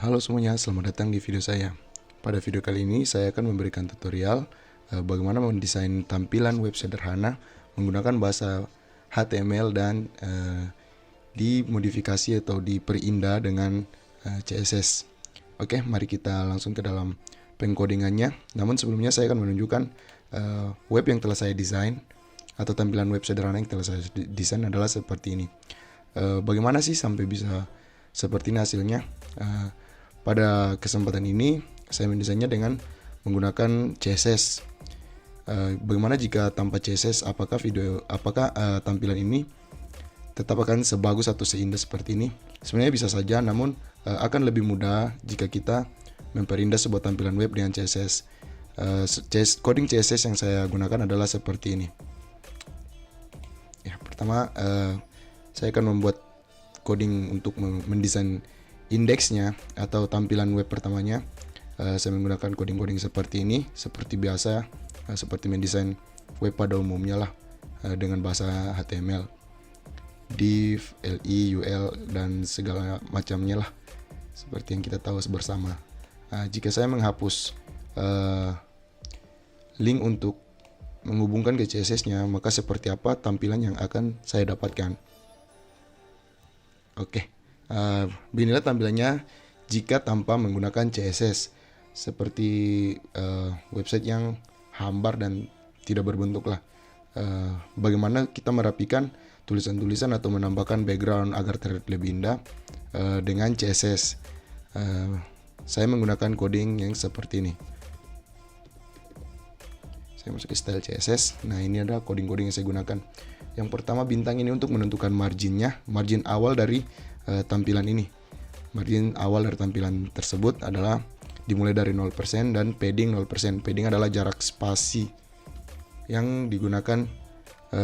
Halo semuanya, selamat datang di video saya. Pada video kali ini saya akan memberikan tutorial bagaimana mendesain tampilan web sederhana menggunakan bahasa HTML dan dimodifikasi atau diperindah dengan CSS. Oke, mari kita langsung ke dalam pengkodingannya. Namun sebelumnya saya akan menunjukkan web yang telah saya desain atau tampilan web sederhana yang telah saya desain adalah seperti ini. Bagaimana sih sampai bisa seperti ini hasilnya? Pada kesempatan ini saya mendesainnya dengan menggunakan CSS. Bagaimana jika tanpa CSS? Apakah tampilan ini tetap akan sebagus atau seindah seperti ini? Sebenarnya bisa saja, namun akan lebih mudah jika kita memperindah sebuah tampilan web dengan CSS. Coding CSS yang saya gunakan adalah seperti ini. Ya, pertama saya akan membuat coding untuk mendesain indeksnya atau tampilan web pertamanya. Saya menggunakan coding seperti ini, seperti biasa, seperti mendesain web pada umumnya lah, dengan bahasa HTML, div, li, ul, dan segala macamnya lah, seperti yang kita tahu bersama. Jika saya menghapus link untuk menghubungkan ke CSS-nya, maka seperti apa tampilan yang akan saya dapatkan? Oke. Beginilah tampilannya jika tanpa menggunakan CSS, seperti website yang hambar dan tidak berbentuk lah. Bagaimana kita merapikan tulisan-tulisan atau menambahkan background agar terlihat lebih indah dengan CSS. Saya menggunakan coding yang seperti ini. Saya masuk ke style CSS. Nah, ini adalah coding yang saya gunakan. Yang pertama, bintang ini untuk menentukan marginnya, margin awal dari tampilan ini. Margin awal dari tampilan tersebut adalah dimulai dari 0% dan padding 0%. Padding adalah jarak spasi yang digunakan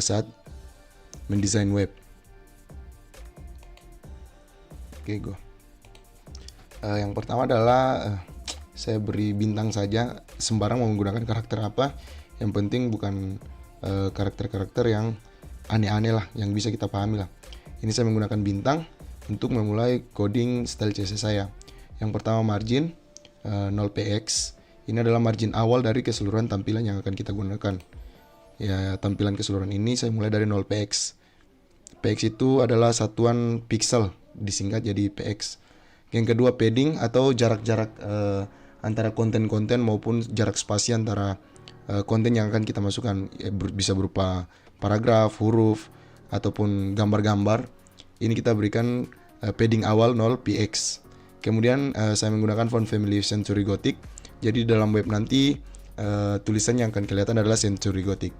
saat mendesain web. Oke, go. Yang pertama adalah saya beri bintang saja, sembarang mau menggunakan karakter apa. Yang penting bukan karakter-karakter yang aneh-aneh lah, yang bisa kita pahami lah. Ini saya menggunakan bintang untuk memulai coding style CSS saya. Yang pertama, margin 0px. Ini adalah margin awal dari keseluruhan tampilan yang akan kita gunakan. Ya, tampilan keseluruhan ini saya mulai dari 0px. Px itu adalah satuan pixel, disingkat jadi px. Yang kedua, padding atau jarak-jarak antara konten-konten maupun jarak spasi antara konten yang akan kita masukkan. Bisa berupa paragraf, huruf, ataupun gambar-gambar. Ini kita berikan padding awal 0px. Kemudian saya menggunakan font family Century Gothic. Jadi dalam web nanti tulisan yang akan kelihatan adalah Century Gothic.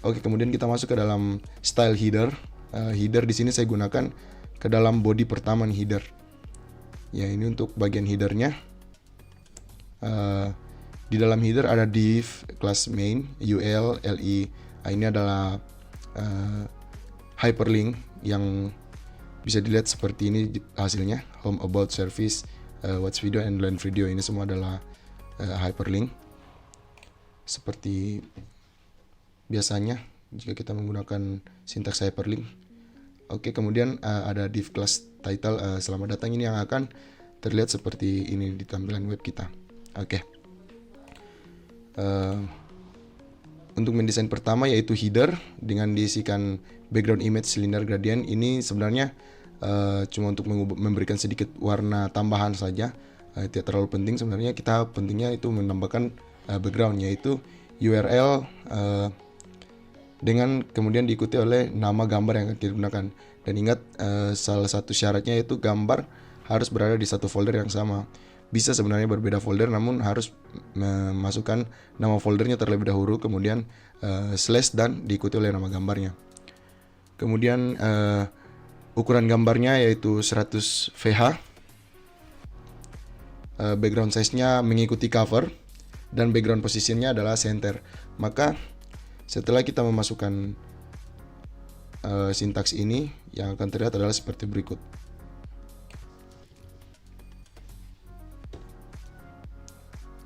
Oke, kemudian kita masuk ke dalam style header. Header di sini saya gunakan ke dalam body pertama nih, header. Ya, ini untuk bagian headernya. Di dalam header ada div, class main, ul, li. Ini adalah hyperlink yang bisa dilihat seperti ini hasilnya. Home, about, service, watch video, and learn video. Ini semua adalah hyperlink seperti biasanya jika kita menggunakan sintaks hyperlink. Oke, kemudian ada div class title, selamat datang. Ini yang akan terlihat seperti ini di tampilan web kita. Oke. Untuk mendesain pertama yaitu header dengan diisikan background image cylinder gradient. Ini sebenarnya cuma untuk memberikan sedikit warna tambahan saja, tidak terlalu penting sebenarnya. Kita pentingnya itu menambahkan background, yaitu URL dengan kemudian diikuti oleh nama gambar yang akan kita gunakan. Dan ingat, salah satu syaratnya yaitu gambar harus berada di satu folder yang sama. Bisa sebenarnya berbeda folder, namun harus memasukkan nama foldernya terlebih dahulu, kemudian slash dan diikuti oleh nama gambarnya. Kemudian ukuran gambarnya yaitu 100 VH. Background size-nya mengikuti cover dan background position-nya adalah center. Maka setelah kita memasukkan sintaks ini, yang akan terlihat adalah seperti berikut.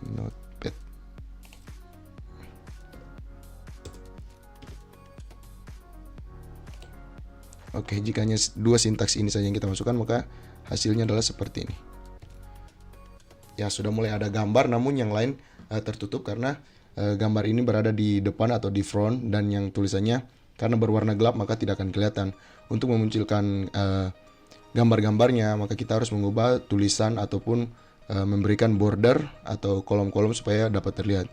Notepad. Oke, jika hanya dua sintaks ini saja yang kita masukkan, maka hasilnya adalah seperti ini. ya sudah mulai ada gambar, namun yang lain tertutup karena gambar ini berada di depan atau di front, dan yang tulisannya karena berwarna gelap maka tidak akan kelihatan. Untuk memunculkan gambar-gambarnya maka kita harus mengubah tulisan ataupun memberikan border atau kolom-kolom supaya dapat terlihat.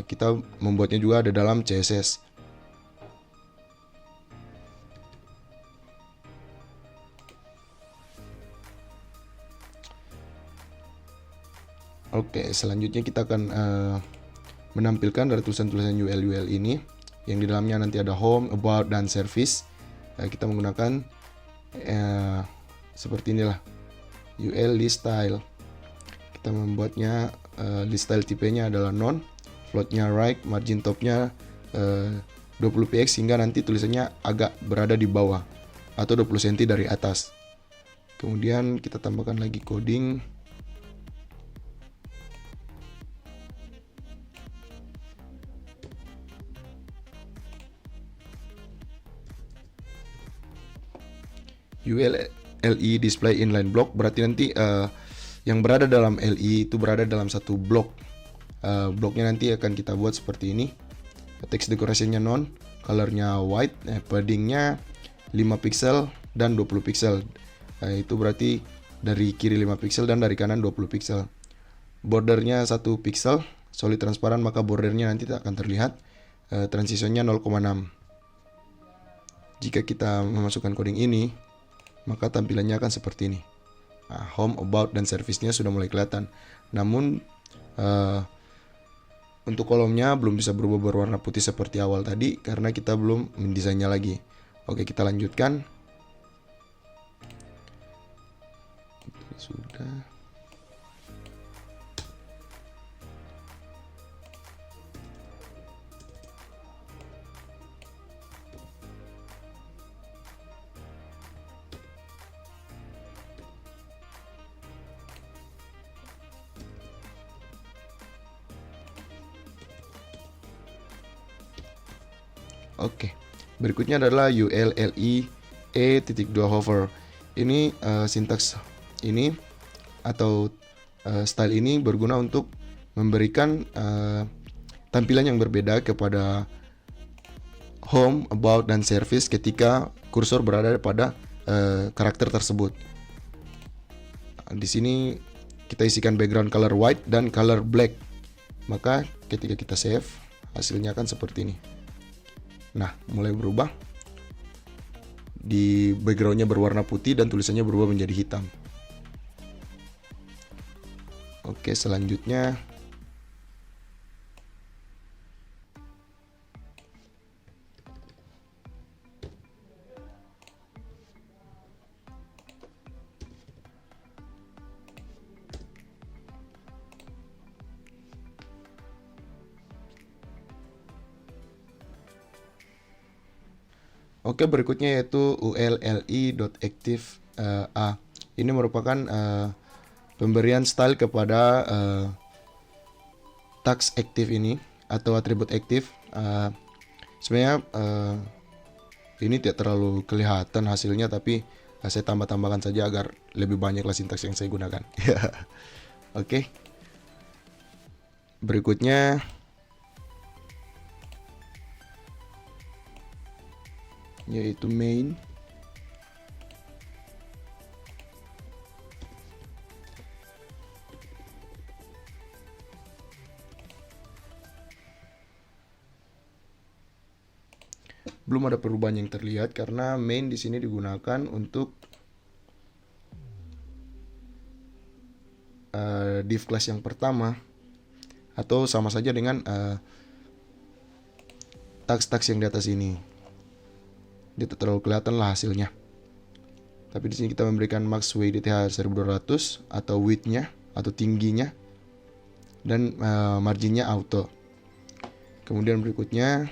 Kita membuatnya juga ada dalam CSS. Oke, selanjutnya kita akan menampilkan dari tulisan-tulisan UL ini, yang di dalamnya nanti ada home, about, dan service. Kita menggunakan seperti inilah, UL list style. Kita membuatnya list style tipenya adalah none, floatnya right, margin topnya 20px, sehingga nanti tulisannya agak berada di bawah atau 20 cm dari atas. Kemudian kita tambahkan lagi coding. ULLI display inline block, berarti nanti yang berada dalam LI itu berada dalam satu blok. Bloknya nanti akan kita buat seperti ini. Text decoration-nya none, colornya white, paddingnya 5 pixel dan 20 pixel. Itu berarti dari kiri 5 pixel dan dari kanan 20 pixel. Bordernya 1 pixel, solid transparan, maka bordernya nanti tak akan terlihat. Transitionnya 0,6. Jika kita memasukkan coding ini, maka tampilannya akan seperti ini. Home, about, dan service-nya sudah mulai kelihatan. Namun untuk kolomnya belum bisa berubah berwarna putih seperti awal tadi karena kita belum mendesainnya lagi. Oke, kita lanjutkan. Sudah. Oke, berikutnya adalah ULLI E.2 hover. Ini sintaks ini atau style ini berguna untuk memberikan tampilan yang berbeda kepada home, about, dan service ketika kursor berada pada karakter tersebut. Di sini kita isikan background color white dan color black. Maka ketika kita save, hasilnya akan seperti ini. Nah, mulai berubah. Di backgroundnya berwarna putih dan tulisannya berubah menjadi hitam. Oke, selanjutnya Oke, berikutnya yaitu ULLI.active A. Ini merupakan pemberian style kepada tags aktif ini atau atribut aktif. Sebenarnya ini tidak terlalu kelihatan hasilnya, tapi saya tambah-tambahkan saja agar lebih banyaklah sintaks yang saya gunakan. Oke. Berikutnya yaitu main. Belum ada perubahan yang terlihat karena main di sini digunakan untuk div class yang pertama, atau sama saja dengan tags-tags yang di atas ini. Dia tak terlalu kelihatan lah hasilnya. Tapi di sini kita memberikan max WDTH 1200 atau width-nya atau tingginya, dan marginnya auto. Kemudian berikutnya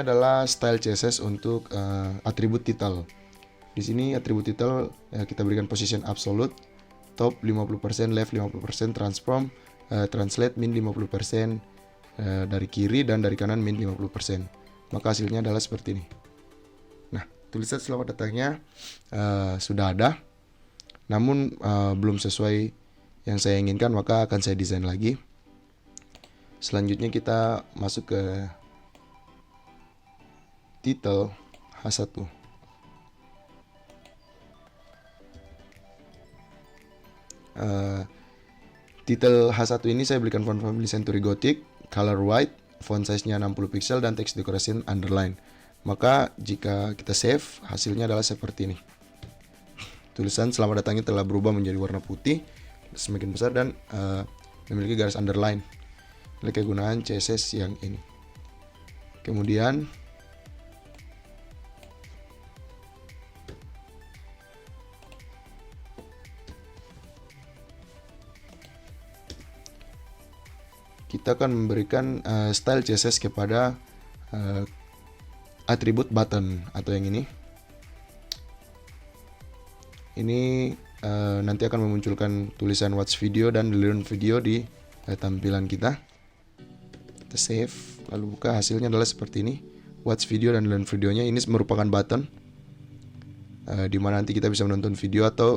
adalah style CSS untuk atribut title. Di sini atribut title kita berikan position absolute, top 50%, left 50%, transform, translate min 50%, dari kiri dan dari kanan min 50%. Maka hasilnya adalah seperti ini. Nah, tulisan selamat datangnya sudah ada, namun belum sesuai yang saya inginkan, maka akan saya desain lagi. Selanjutnya kita masuk ke title H1. Title H1 ini saya berikan font family Century Gothic, color white, font size-nya 60 pixel, dan text decoration underline. Maka jika kita save, hasilnya adalah seperti ini. Tulisan selamat datangnya telah berubah menjadi warna putih, semakin besar, dan memiliki garis underline. Ini kegunaan CSS yang ini. Kemudian kita akan memberikan style CSS kepada atribut button atau yang ini. Ini nanti akan memunculkan tulisan watch video dan learn video di tampilan kita. Kita save, lalu buka, hasilnya adalah seperti ini. Watch video dan learn videonya ini merupakan button di mana nanti kita bisa menonton video atau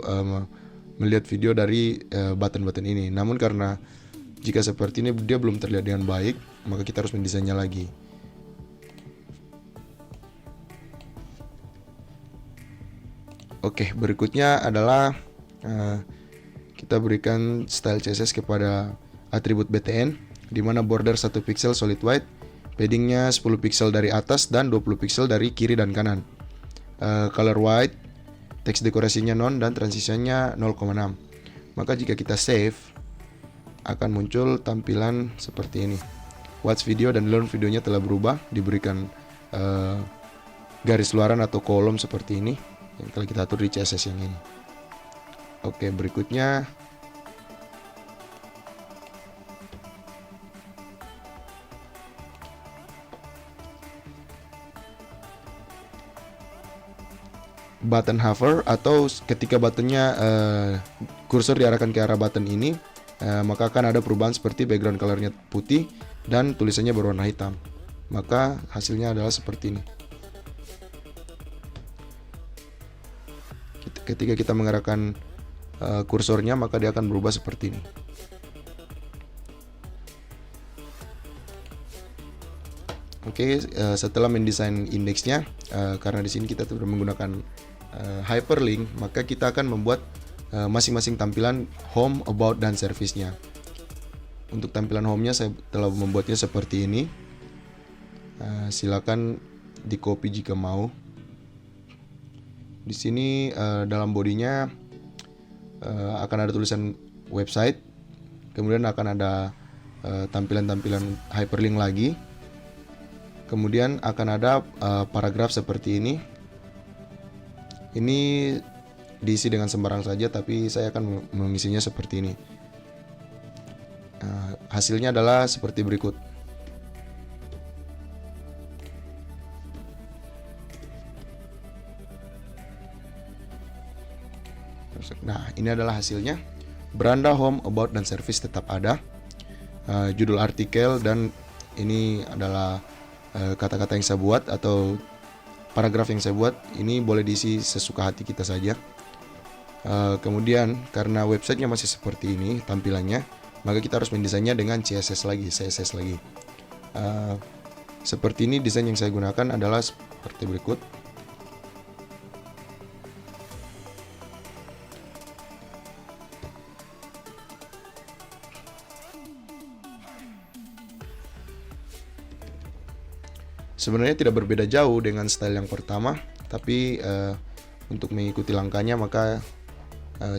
melihat video dari button-button ini. Namun karena jika seperti ini dia belum terlihat dengan baik, maka kita harus mendesainnya lagi. Oke, berikutnya adalah kita berikan style CSS kepada atribut BTN, di mana border 1 pixel solid white, paddingnya 10 pixel dari atas dan 20 pixel dari kiri dan kanan. Color white, text dekorasinya non, dan transisinya 0,6. Maka jika kita save, akan muncul tampilan seperti ini. Watch video dan learn videonya telah berubah, diberikan garis luaran atau kolom seperti ini yang telah kita atur di CSS yang ini. Oke, berikutnya button hover, atau ketika buttonnya kursor diarahkan ke arah button ini, maka akan ada perubahan seperti background colornya putih dan tulisannya berwarna hitam. Maka hasilnya adalah seperti ini. Ketika kita mengarahkan kursornya, maka dia akan berubah seperti ini. Oke, setelah mendesain indeksnya, karena di sini kita sudah menggunakan hyperlink, maka kita akan membuat masing-masing tampilan home, about, dan service-nya. Untuk tampilan home-nya saya telah membuatnya seperti ini. Silakan di copy jika mau. Di sini dalam bodinya akan ada tulisan website, kemudian akan ada tampilan-tampilan hyperlink lagi, kemudian akan ada paragraf seperti ini. Ini diisi dengan sembarang saja, tapi saya akan mengisinya seperti ini. Hasilnya adalah seperti berikut. Nah, ini adalah hasilnya. Beranda, home, about, dan service tetap ada. Judul artikel, dan ini adalah kata-kata yang saya buat atau paragraf yang saya buat. Ini boleh diisi sesuka hati kita saja. Kemudian karena websitenya masih seperti ini tampilannya, maka kita harus mendesainnya dengan CSS lagi. Seperti ini desain yang saya gunakan adalah seperti berikut. Sebenarnya tidak berbeda jauh dengan style yang pertama, tapi untuk mengikuti langkahnya maka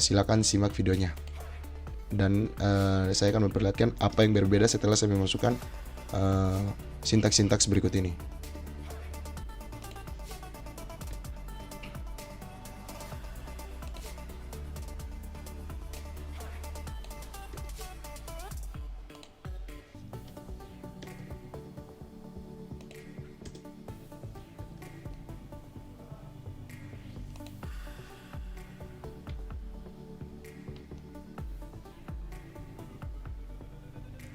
silakan simak videonya. Dan saya akan memperlihatkan apa yang berbeda setelah saya memasukkan sintaks-sintaks berikut ini.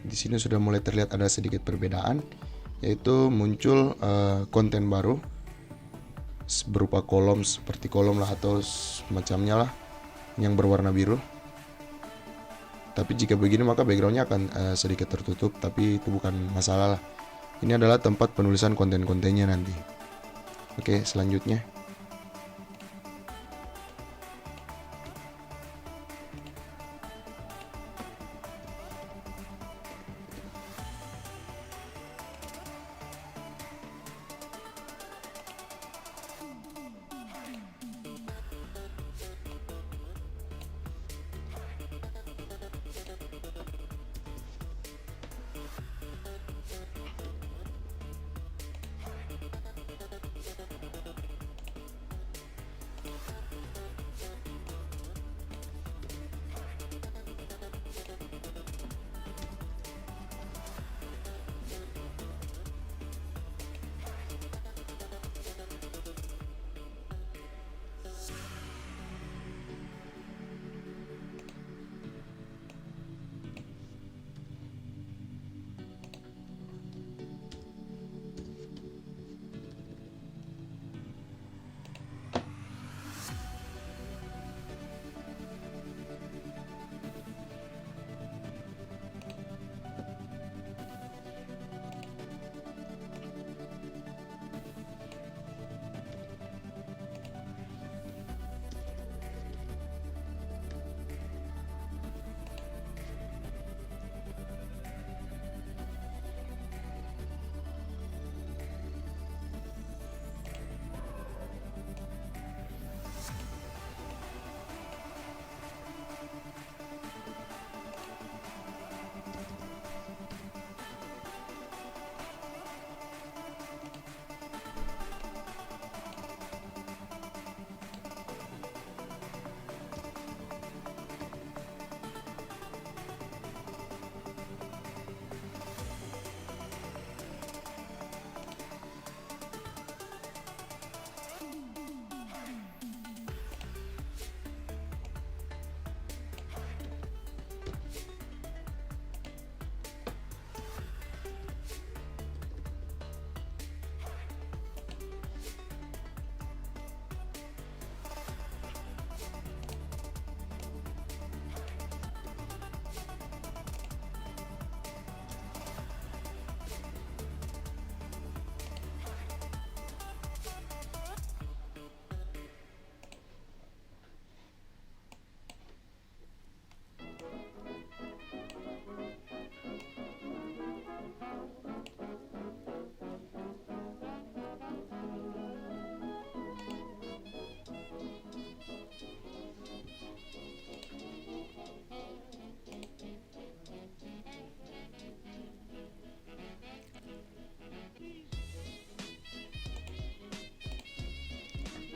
di sini sudah mulai terlihat ada sedikit perbedaan, yaitu muncul konten baru berupa kolom, seperti kolom lah atau semacamnya lah yang berwarna biru. Tapi jika begini maka backgroundnya akan sedikit tertutup, tapi itu bukan masalah lah. Ini adalah tempat penulisan konten-kontennya nanti. Oke, selanjutnya.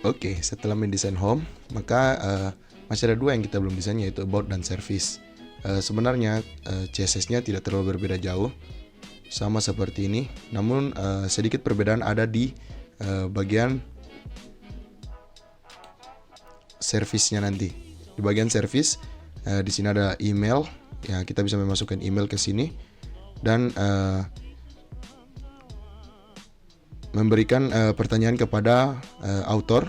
Oke, setelah mendesain home, maka masih ada dua yang kita belum desain, yaitu about dan service. Sebenarnya CSS-nya tidak terlalu berbeda jauh, sama seperti ini. Namun sedikit perbedaan ada di bagian service-nya nanti. Di bagian service, di sini ada email, ya kita bisa memasukkan email ke sini dan memberikan pertanyaan kepada author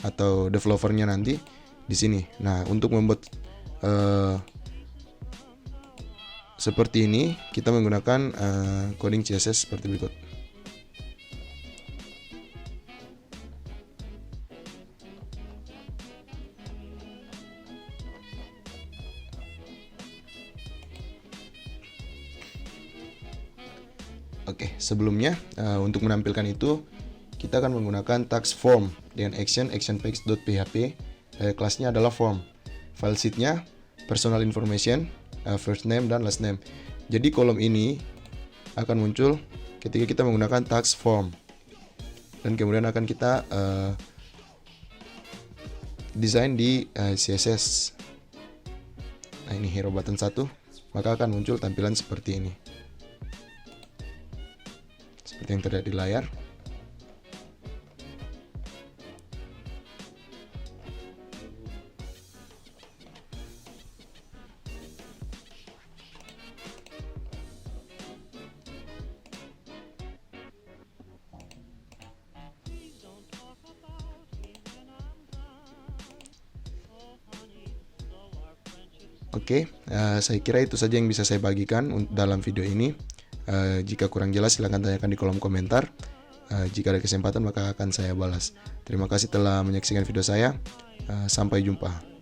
atau developernya nanti di sini. Nah, untuk membuat seperti ini, kita menggunakan coding CSS seperti berikut. Oke, sebelumnya untuk menampilkan itu kita akan menggunakan tags form dengan actionpage.php. Kelasnya adalah form. File sheet-nya personal information, first name dan last name. Jadi kolom ini akan muncul ketika kita menggunakan tags form. Dan kemudian akan kita desain di CSS. Nah, ini hero button 1, maka akan muncul tampilan seperti ini. Seperti yang terlihat di layar. Oke, saya kira itu saja yang bisa saya bagikan dalam video ini. Jika kurang jelas silahkan tanyakan di kolom komentar. Jika ada kesempatan maka akan saya balas. Terima kasih telah menyaksikan video saya. Sampai jumpa.